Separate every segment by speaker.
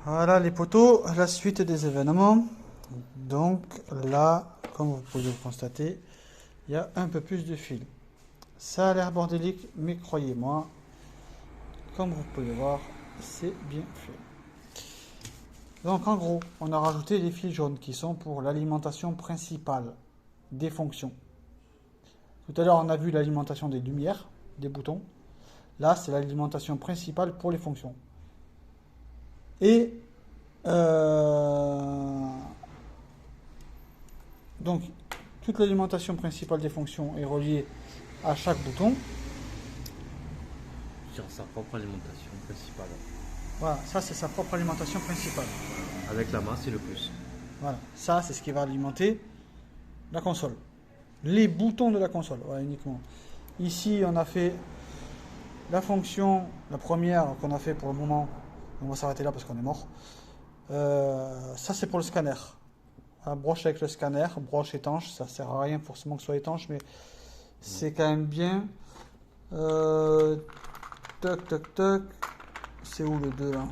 Speaker 1: Voilà les poteaux, la suite des événements. Donc là, comme vous pouvez le constater, il y a un peu plus de fil. Ça a l'air bordélique, mais croyez-moi, comme vous pouvez voir, c'est bien fait. Donc en gros, on a rajouté les fils jaunes qui sont pour l'alimentation principale des fonctions. Tout à l'heure, on a vu l'alimentation des lumières, des boutons. Là, c'est l'alimentation principale pour les fonctions. Et donc, toute l'alimentation principale des fonctions est reliée à chaque bouton.
Speaker 2: Sur sa propre alimentation principale.
Speaker 1: Voilà, ça c'est sa propre alimentation principale.
Speaker 2: Avec la masse et le plus.
Speaker 1: Voilà, ça c'est ce qui va alimenter la console. Les boutons de la console, voilà, uniquement. Ici, on a fait la fonction, la première qu'on a fait pour le moment. On va s'arrêter là parce qu'on est mort. Ça c'est pour le scanner. La broche avec le scanner, broche étanche, ça sert à rien forcément que ce soit étanche, mais c'est quand même bien. Toc toc toc. C'est où le 2 là?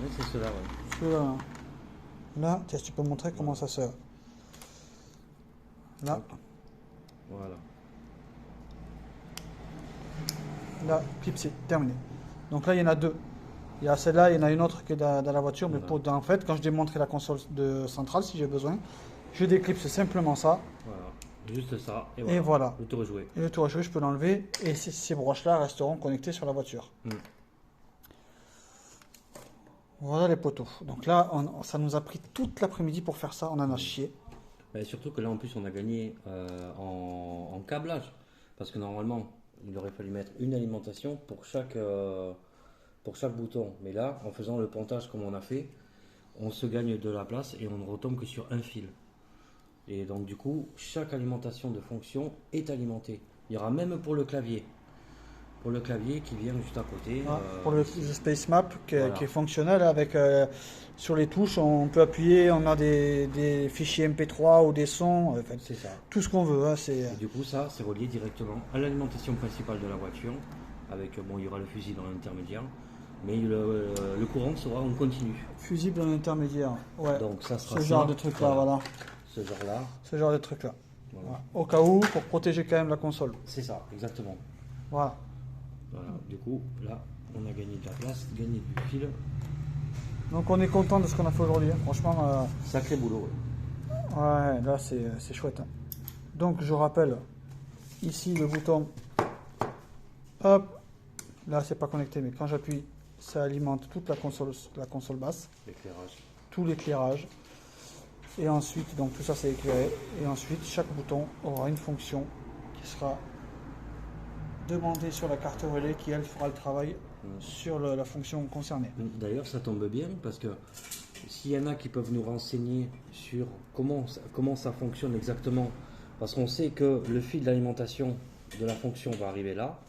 Speaker 2: Oui, c'est cela, ouais.
Speaker 1: Celui-là. Là, tiens, tu peux montrer comment ça se. Là,
Speaker 2: Voilà.
Speaker 1: là, clipsé, terminé. Donc là, il y en a deux. Il y a celle-là, il y en a une autre qui est dans la voiture, mais
Speaker 2: Voilà.
Speaker 1: en fait, quand je démonterai la console centrale, si j'ai besoin, je déclipse simplement ça,
Speaker 2: Voilà. Juste ça.
Speaker 1: et voilà.
Speaker 2: Le tour est joué.
Speaker 1: Et le tour à jouer, je peux l'enlever, et ces broches-là resteront connectées sur la voiture. Voilà les poteaux. Donc là, ça nous a pris toute l'après-midi pour faire ça, on en a chié.
Speaker 2: Mais surtout que là, en plus, on a gagné en câblage. Parce que normalement, il aurait fallu mettre une alimentation pour chaque bouton. Mais là, en faisant le pontage comme on a fait, on se gagne de la place et on ne retombe que sur un fil. Et donc, du coup, chaque alimentation de fonction est alimentée. Il y aura même pour le clavier. Pour le clavier qui vient juste à côté.
Speaker 1: Ah, pour le Space Map
Speaker 2: voilà.
Speaker 1: qui est fonctionnel avec sur les touches, on peut appuyer, on a des fichiers MP3 ou des sons, enfin,
Speaker 2: C'est ça.
Speaker 1: tout ce qu'on veut. Hein,
Speaker 2: Et du coup, ça, c'est relié directement à l'alimentation principale de la voiture. Avec, bon, il y aura le fusil dans l'intermédiaire. Mais le courant sera en continu.
Speaker 1: fusible en intermédiaire. Ouais.
Speaker 2: Donc, ça sera
Speaker 1: Ce genre de truc là, voilà.
Speaker 2: Ce genre-là.
Speaker 1: Ce genre de truc là.
Speaker 2: Voilà.
Speaker 1: Voilà. Au cas où, pour protéger quand même la console.
Speaker 2: C'est ça, exactement.
Speaker 1: Voilà.
Speaker 2: Voilà. Du coup, là, on a gagné de la place, gagné du fil.
Speaker 1: Donc on est content de ce qu'on a fait aujourd'hui. Hein. Franchement,
Speaker 2: Sacré boulot.
Speaker 1: ouais, là c'est chouette. Hein. Donc je rappelle, ici le bouton, hop, là c'est pas connecté, mais quand j'appuie, ça alimente toute la console basse,
Speaker 2: L'éclairage.
Speaker 1: tout l'éclairage. Et ensuite, donc tout ça c'est éclairé. Et ensuite, chaque bouton aura une fonction qui sera demandée sur la carte relais qui elle fera le travail sur la fonction concernée.
Speaker 2: D'ailleurs, ça tombe bien parce que s'il y en a qui peuvent nous renseigner sur comment ça fonctionne exactement, parce qu'on sait que le fil d'alimentation de la fonction va arriver là,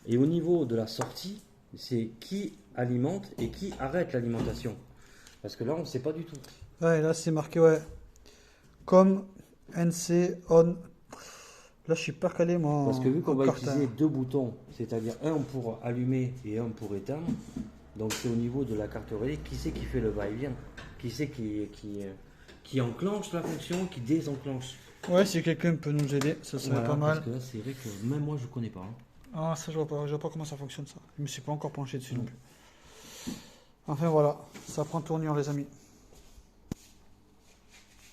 Speaker 2: et au niveau de la sortie, c'est qui alimente et qui arrête l'alimentation. Parce que là, on ne sait pas du tout.
Speaker 1: Ouais, là c'est marqué, ouais, comme NC on. Là je suis pas calé moi.
Speaker 2: Parce que vu qu'on va
Speaker 1: Cortana.
Speaker 2: utiliser deux boutons, c'est-à-dire un pour allumer et un pour éteindre, donc c'est au niveau de la carte relais, qui c'est qui fait le va-et-vient, qui c'est qui enclenche la fonction, qui désenclenche.
Speaker 1: Ouais, si quelqu'un peut nous aider, ça serait
Speaker 2: Voilà,
Speaker 1: pas mal.
Speaker 2: parce que là, c'est vrai que même moi, je connais pas. Hein.
Speaker 1: Ah, ça, je vois pas comment ça fonctionne, ça. Je me suis pas encore penché dessus non plus. Enfin, voilà, ça prend tournure, les amis.